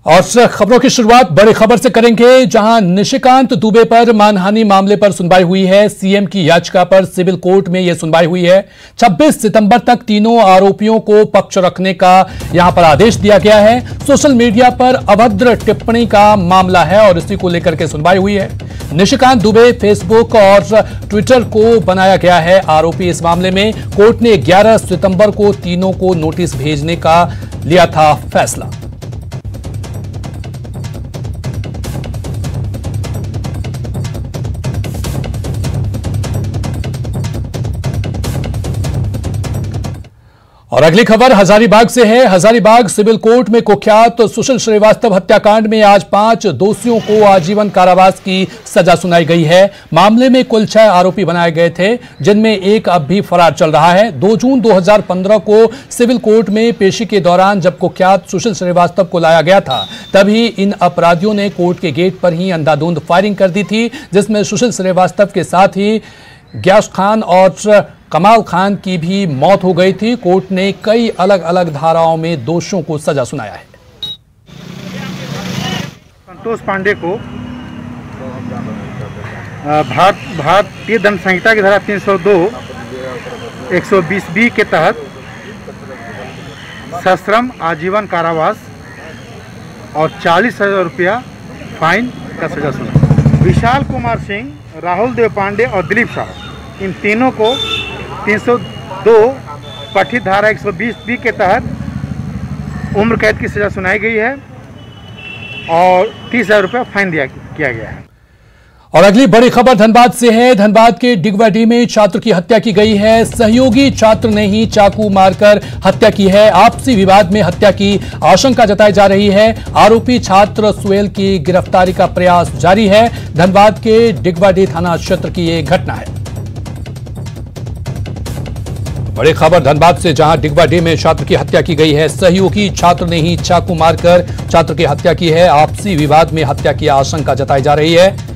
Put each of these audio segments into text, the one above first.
और खबरों की शुरुआत बड़ी खबर से करेंगे, जहां निशिकांत दुबे पर मानहानि मामले पर सुनवाई हुई है। सीएम की याचिका पर सिविल कोर्ट में यह सुनवाई हुई है। 26 सितंबर तक तीनों आरोपियों को पक्ष रखने का यहां पर आदेश दिया गया है। सोशल मीडिया पर अभद्र टिप्पणी का मामला है और इसी को लेकर के सुनवाई हुई है। निशिकांत दुबे फेसबुक और ट्विटर को बनाया गया है आरोपी। इस मामले में कोर्ट ने 11 सितंबर को तीनों को नोटिस भेजने का लिया था फैसला। और अगली खबर हजारीबाग से है। हजारीबाग सिविल कोर्ट में कुख्यात सुशील श्रीवास्तव हत्याकांड में आज 5 दोषियों को आजीवन कारावास की सजा सुनाई गई है। मामले में कुल 6 आरोपी बनाए गए थे, जिनमें एक अब भी फरार चल रहा है। 2 जून 2015 को सिविल कोर्ट में पेशी के दौरान जब कुख्यात सुशील श्रीवास्तव को लाया गया था, तभी इन अपराधियों ने कोर्ट के गेट पर ही अंधाधुंध फायरिंग कर दी थी, जिसमें सुशील श्रीवास्तव के साथ ही ग्यास खान और कमाल खान की भी मौत हो गई थी। कोर्ट ने कई अलग अलग धाराओं में दोषियों को सजा सुनाया है। संतोष पांडे को भारतीय दंड संहिता की धारा 302 120B के तहत सश्रम आजीवन कारावास और 40,000 रुपया फाइन का सजा सुना। विशाल कुमार सिंह, राहुल देव पांडे और दिलीप साहब, इन तीनों को 302 पठित धारा 120B के तहत उम्र कैद की सजा सुनाई गई है और 30,000 रुपया फाइन किया गया है। और अगली बड़ी खबर धनबाद से है। धनबाद के डिगवाडी में छात्र की हत्या की गई है। सहयोगी छात्र ने ही चाकू मारकर हत्या की है। आपसी विवाद में हत्या की आशंका जताई जा रही है। आरोपी छात्र सुहेल की गिरफ्तारी का प्रयास जारी है। धनबाद के डिगवाडी थाना क्षेत्र की यह घटना है। बड़ी खबर धनबाद से, जहां डिगवाडी में छात्र की हत्या की गई है। सहयोगी छात्र ने ही चाकू मारकर छात्र की हत्या की है। आपसी विवाद में हत्या की आशंका जताई जा रही है।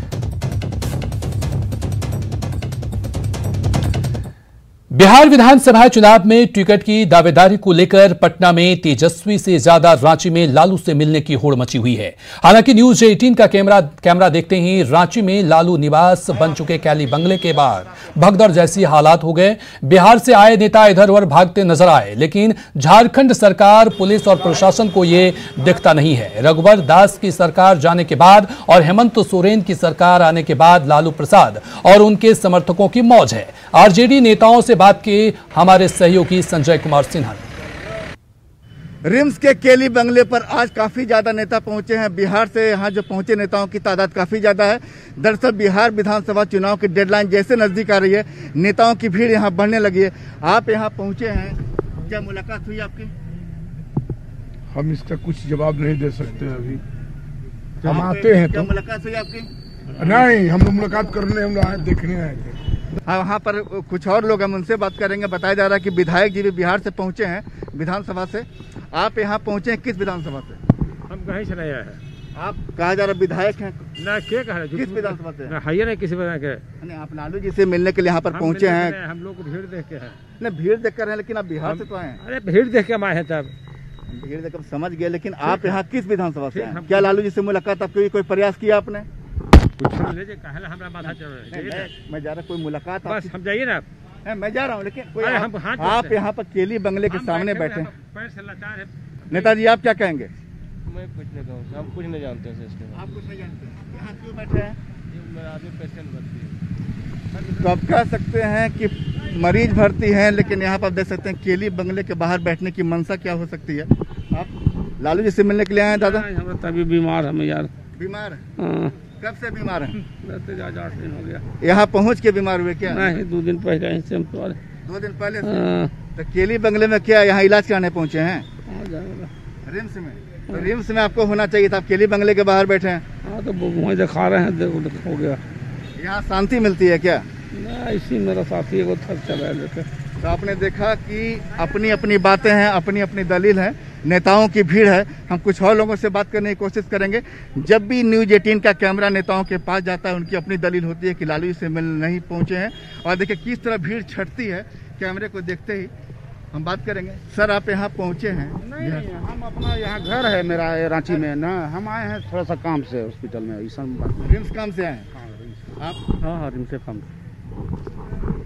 बिहार विधानसभा चुनाव में टिकट की दावेदारी को लेकर पटना में तेजस्वी से ज्यादा रांची में लालू से मिलने की होड़ मची हुई है। हालांकि न्यूज 18 का कैमरा देखते ही रांची में लालू निवास बन चुके कैली बंगले के बाद भगदड़ जैसी हालात हो गए। बिहार से आए नेता इधर उधर भागते नजर आए, लेकिन झारखंड सरकार, पुलिस और प्रशासन को यह दिखता नहीं है। रघुवर दास की सरकार जाने के बाद और हेमंत सोरेन की सरकार आने के बाद लालू प्रसाद और उनके समर्थकों की मौज है। आरजेडी नेताओं से बात के हमारे सहयोगी संजय कुमार सिन्हा। रिम्स के केली बंगले पर आज काफी ज्यादा नेता पहुंचे हैं। बिहार से यहाँ जो पहुंचे नेताओं की तादाद काफी ज्यादा है। दरअसल बिहार विधानसभा चुनाव की डेडलाइन जैसे नजदीक आ रही है, नेताओं की भीड़ यहाँ बढ़ने लगी है। आप यहाँ पहुंचे हैं, क्या मुलाकात हुई आपकी? हम इसका कुछ जवाब नहीं दे सकते अभी। हम आते हैं क्या मुलाकात हुई आपकी? नहीं, हम लोग मुलाकात करने, हम लोग देखने आए थे। वहाँ पर कुछ और लोग हम उनसे बात करेंगे। बताया जा रहा है कि विधायक जी भी बिहार से पहुंचे हैं, विधानसभा से। आप यहाँ पहुंचे हैं किस विधानसभा से? हम कहीं से नहीं आए हैं। आप कहा जा रहा विधायक हैं? ना, क्या कह रहे? किस विधानसभा से? है नहीं किसी वजह के। नहीं, आप लालू जी से मिलने के लिए यहाँ पर पहुंचे हैं। हम लोग भीड़ देख के हैं। नहीं, भीड़ देख कर है, लेकिन आप बिहार से तो आए हैं। अरे भीड़ देख के हम आए हैं। तब भीड़ देख कर समझ गए, लेकिन आप यहाँ किस विधानसभा से हैं? क्या लालू जी से मुलाकात आपके कोई प्रयास किया आपने? मैं जा रहा, कोई मुलाकात? बस हम जाइए ना। मैं जा रहा हूँ, लेकिन कोई आप यहाँ पर केली बंगले के सामने बैठे हैं। नेताजी, आप क्या कहेंगे? मैं कुछ नहीं कहूँगा, हम कुछ नहीं जानते हैं। आप कुछ नहीं जानते, यहाँ क्यों बैठे हैं? पेशेंट भर्ती है। तो आप कह सकते हैं कि मरीज भर्ती हैं, लेकिन यहाँ पर आप देख सकते हैं केली बंगले के बाहर बैठने की मंशा क्या हो सकती है? आप लालू जी से मिलने के लिए आए हैं? दादा, हम तभी बीमार हम यार। बीमार है? कब से बीमार हैं? 8 दिन हो गया। यहाँ पहुँच के बीमार हुए क्या? नहीं, 2 दिन पहले से हम तो। 2 दिन पहले से? तो केली बंगले में क्या यहाँ इलाज कराने पहुँचे हैं? रिम्स में? तो रिम्स में आपको होना चाहिए था, आप केली बंगले के बाहर बैठे हैं। हाँ, तो वहीं दिखा रहे हैं, देखो हो गया। यहाँ शांति मिलती है क्या? इसी मेरा साथी को थक चला लेके। तो आपने देखा कि अपनी अपनी बातें हैं, अपनी अपनी दलील है, नेताओं की भीड़ है। हम कुछ और लोगों से बात करने की कोशिश करेंगे। जब भी न्यूज 18 का कैमरा नेताओं के पास जाता है, उनकी अपनी दलील होती है कि लालू जी से मिलने नहीं पहुंचे हैं। और देखिए किस तरह भीड़ छटती है कैमरे को देखते ही। हम बात करेंगे। सर आप यहाँ पहुँचे हैं? नहीं, हम अपना यहाँ घर है मेरा रांची में ना, हम आए हैं थोड़ा सा काम से हॉस्पिटल में। रिम्स काम से आए हैं आप? हाँ, रिम्स से काम।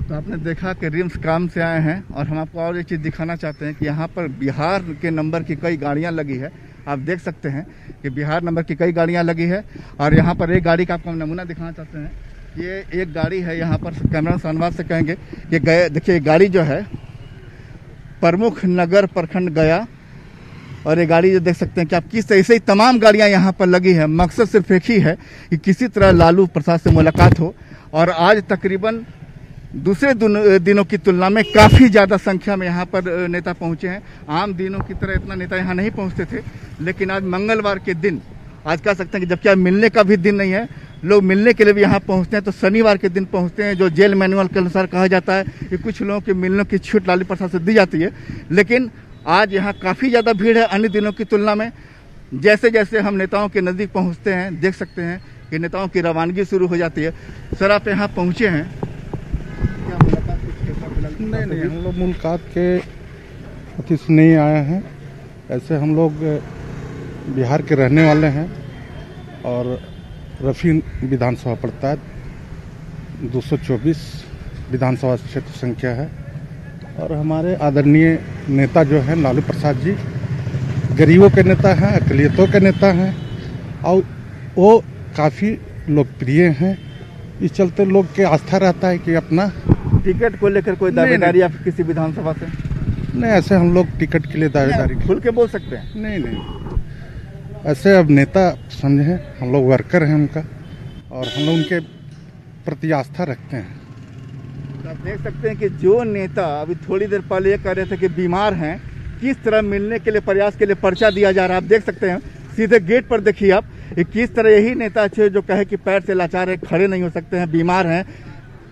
तो आपने देखा कि रिम्स काम से आए हैं, और हम आपको और एक चीज़ दिखाना चाहते हैं कि यहाँ पर बिहार के नंबर की कई गाड़ियाँ लगी है। आप देख सकते हैं कि बिहार नंबर की कई गाड़ियाँ लगी है, और यहाँ पर एक गाड़ी का आपको हम नमूना दिखाना चाहते हैं। ये एक गाड़ी है, यहाँ पर कैमरा धन्यवाद से कहेंगे कि गए, देखिए गाड़ी जो है प्रमुख नगर प्रखंड गया, और ये गाड़ी जो देख सकते हैं कि आप किस तरह से तमाम गाड़ियां यहाँ पर लगी है। मकसद सिर्फ एक ही है कि किसी तरह लालू प्रसाद से मुलाकात हो, और आज तकरीबन दूसरे दिनों की तुलना में काफ़ी ज़्यादा संख्या में यहाँ पर नेता पहुँचे हैं। आम दिनों की तरह इतना नेता यहाँ नहीं पहुँचते थे, लेकिन आज मंगलवार के दिन, आज कह सकते हैं कि जबकि आज मिलने का भी दिन नहीं है, लोग मिलने के लिए भी यहाँ पहुँचते हैं, तो शनिवार के दिन पहुँचते हैं। जो जेल मैनुअल के अनुसार कहा जाता है कि कुछ लोगों के मिलने की छूट लालू प्रसाद से दी जाती है, लेकिन आज यहाँ काफ़ी ज़्यादा भीड़ है अन्य दिनों की तुलना में। जैसे जैसे हम नेताओं के नज़दीक पहुँचते हैं, देख सकते हैं कि नेताओं की रवानगी शुरू हो जाती है। सर आप यहाँ पहुँचे हैं, क्या मुलाकात कुछ? नहीं, हम लोग मुलाकात के अति से नहीं आए हैं। ऐसे हम लोग बिहार के रहने वाले हैं, और रफी विधानसभा पड़ता है, 224 विधानसभा क्षेत्र संख्या है, और हमारे आदरणीय नेता जो है लालू प्रसाद जी गरीबों के नेता हैं, अक़लियतों के नेता हैं, और वो काफ़ी लोकप्रिय हैं। इस चलते लोग के आस्था रहता है कि अपना टिकट को लेकर कोई दावेदारी आप किसी विधानसभा से? नहीं, ऐसे हम लोग टिकट के लिए दावेदारी खुल के बोल सकते हैं? नहीं, ऐसे अब नेता समझे, हम लोग वर्कर हैं उनका, और हम लोग उनके प्रति आस्था रखते हैं। तो आप देख सकते हैं कि जो नेता अभी थोड़ी देर पहले ये कह रहे थे कि बीमार हैं, किस तरह मिलने के लिए प्रयास के लिए पर्चा दिया जा रहा है। आप देख सकते हैं सीधे गेट पर, देखिए आप किस तरह यही नेता अच्छे जो कहे कि पैर से लाचार है, खड़े नहीं हो सकते हैं, बीमार हैं,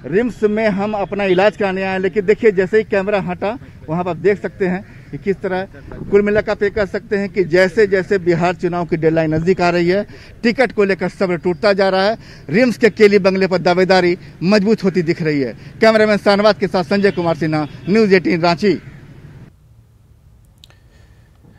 रिम्स में हम अपना इलाज कराने आए। लेकिन देखिए जैसे ही कैमरा हटा वहाँ पर आप देख सकते हैं कि किस तरह कुल मिलाकर आप ये कह सकते हैं कि जैसे जैसे बिहार चुनाव की डेडलाइन नजदीक आ रही है, टिकट को लेकर सब्र टूटता जा रहा है। रिम्स के केली बंगले पर दावेदारी मजबूत होती दिख रही है। कैमरामैन शाहनवाज के साथ संजय कुमार सिन्हा, न्यूज़ 18 रांची।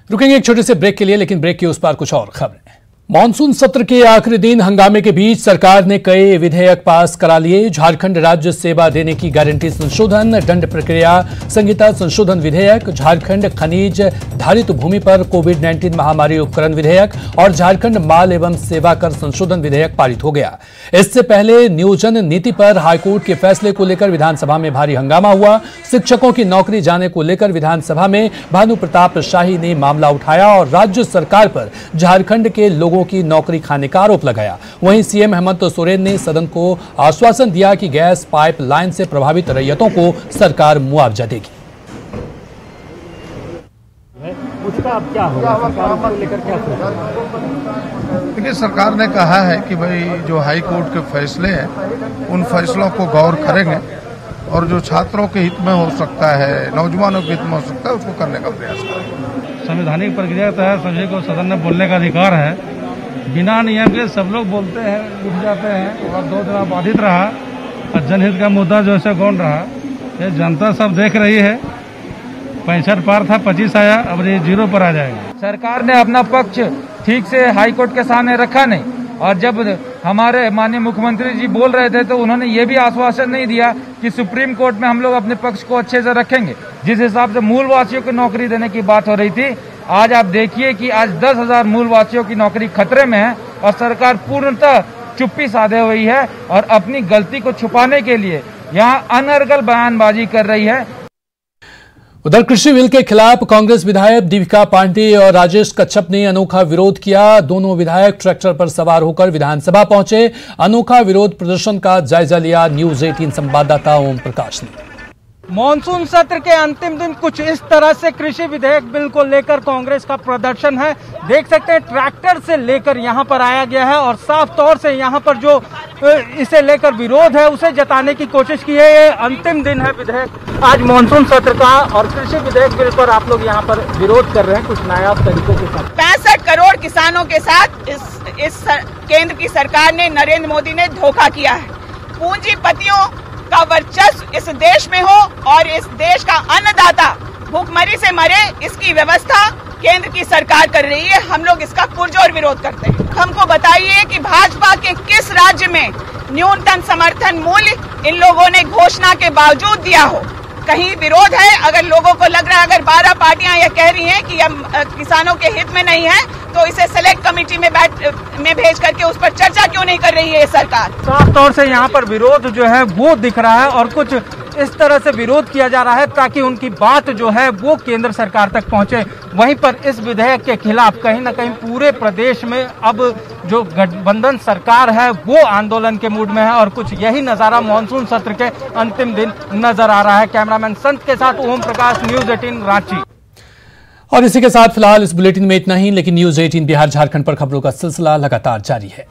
रुकेंगे एक छोटे से ब्रेक के लिए, लेकिन ब्रेक के उस पार कुछ और खबरें। मॉनसून सत्र के आखिरी दिन हंगामे के बीच सरकार ने कई विधेयक पास करा लिए। झारखंड राज्य सेवा देने की गारंटी संशोधन, दंड प्रक्रिया संहिता संशोधन विधेयक, झारखंड खनिज धारित भूमि पर कोविड-19 महामारी उपकरण विधेयक और झारखंड माल एवं सेवा कर संशोधन विधेयक पारित हो गया। इससे पहले नियोजन नीति पर हाईकोर्ट के फैसले को लेकर विधानसभा में भारी हंगामा हुआ। शिक्षकों की नौकरी जाने को लेकर विधानसभा में भानु प्रताप शाही ने मामला उठाया और राज्य सरकार पर झारखंड के लोगों की नौकरी खाने का आरोप लगाया। वहीं सीएम हेमंत सोरेन ने सदन को आश्वासन दिया कि गैस पाइपलाइन से प्रभावित रैयतों को सरकार मुआवजा देगी। उसका अब क्या होगा? सरकार को लेकर क्या सोच रही है? देखिए, सरकार ने कहा है कि भाई जो हाई कोर्ट के फैसले हैं उन फैसलों को गौर करेंगे, और जो छात्रों के हित में हो सकता है, नौजवानों के हित में हो सकता है, उसको करने का प्रयास करेंगे। संवैधानिक प्रक्रिया के तहत सभी को सदन में बोलने का अधिकार है। बिना नियम के सब लोग बोलते हैं, उठ जाते हैं, और 2 दिन बाधित रहा और जनहित का मुद्दा जो है गौण रहा। ये जनता सब देख रही है। 65 पार था, 25 आया, अब ये 0 पर आ जाएगा। सरकार ने अपना पक्ष ठीक से हाईकोर्ट के सामने रखा नहीं, और जब हमारे माननीय मुख्यमंत्री जी बोल रहे थे तो उन्होंने ये भी आश्वासन नहीं दिया कि सुप्रीम कोर्ट में हम लोग अपने पक्ष को अच्छे से रखेंगे। जिस हिसाब से मूलवासियों को नौकरी देने की बात हो रही थी, आज आप देखिए कि आज 10,000 मूलवासियों की नौकरी खतरे में है, और सरकार पूर्णतः चुप्पी साधे हुई है और अपनी गलती को छुपाने के लिए यहाँ अनर्गल बयानबाजी कर रही है। उधर कृषि बिल के खिलाफ कांग्रेस विधायक दीपिका पांडे और राजेश कच्छप ने अनोखा विरोध किया। दोनों विधायक ट्रैक्टर पर सवार होकर विधानसभा पहुंचे। अनोखा विरोध प्रदर्शन का जायजा लिया न्यूज़ 18 संवाददाता ओम प्रकाश ने। मॉनसून सत्र के अंतिम दिन कुछ इस तरह से कृषि विधेयक बिल को लेकर कांग्रेस का प्रदर्शन है। देख सकते हैं ट्रैक्टर से लेकर यहां पर आया गया है, और साफ तौर से यहां पर जो इसे लेकर विरोध है उसे जताने की कोशिश की है। ये अंतिम दिन है विधेयक आज मॉनसून सत्र का, और कृषि विधेयक बिल पर आप लोग यहां पर विरोध कर रहे हैं कुछ नायाब तरीकों के साथ। 65 करोड़ किसानों के साथ इस केंद्र की सरकार ने, नरेंद्र मोदी ने धोखा किया है। पूंजीपतियों का वर्चस्व इस देश में हो, और इस देश का अन्नदाता भूखमरी से मरे, इसकी व्यवस्था केंद्र की सरकार कर रही है। हम लोग इसका पुरजोर विरोध करते हैं। हमको बताइए कि भाजपा के किस राज्य में न्यूनतम समर्थन मूल्य इन लोगों ने घोषणा के बावजूद दिया हो? कहीं विरोध है? अगर लोगों को लग रहा है, अगर 12 पार्टियां यह कह रही हैं कि हम किसानों के हित में नहीं है, तो इसे सेलेक्ट कमेटी में भेज करके उस पर चर्चा क्यों नहीं कर रही है ये सरकार? साफ तौर से यहाँ पर विरोध जो है वो दिख रहा है और कुछ इस तरह से विरोध किया जा रहा है ताकि उनकी बात जो है वो केंद्र सरकार तक पहुंचे। वहीं पर इस विधेयक के खिलाफ कहीं ना कहीं पूरे प्रदेश में अब जो गठबंधन सरकार है वो आंदोलन के मूड में है और कुछ यही नजारा मॉनसून सत्र के अंतिम दिन नजर आ रहा है। कैमरामैन संत के साथ ओम प्रकाश, न्यूज 18 रांची। और इसी के साथ फिलहाल इस बुलेटिन में इतना ही, लेकिन न्यूज 18 बिहार झारखंड पर खबरों का सिलसिला लगातार जारी है।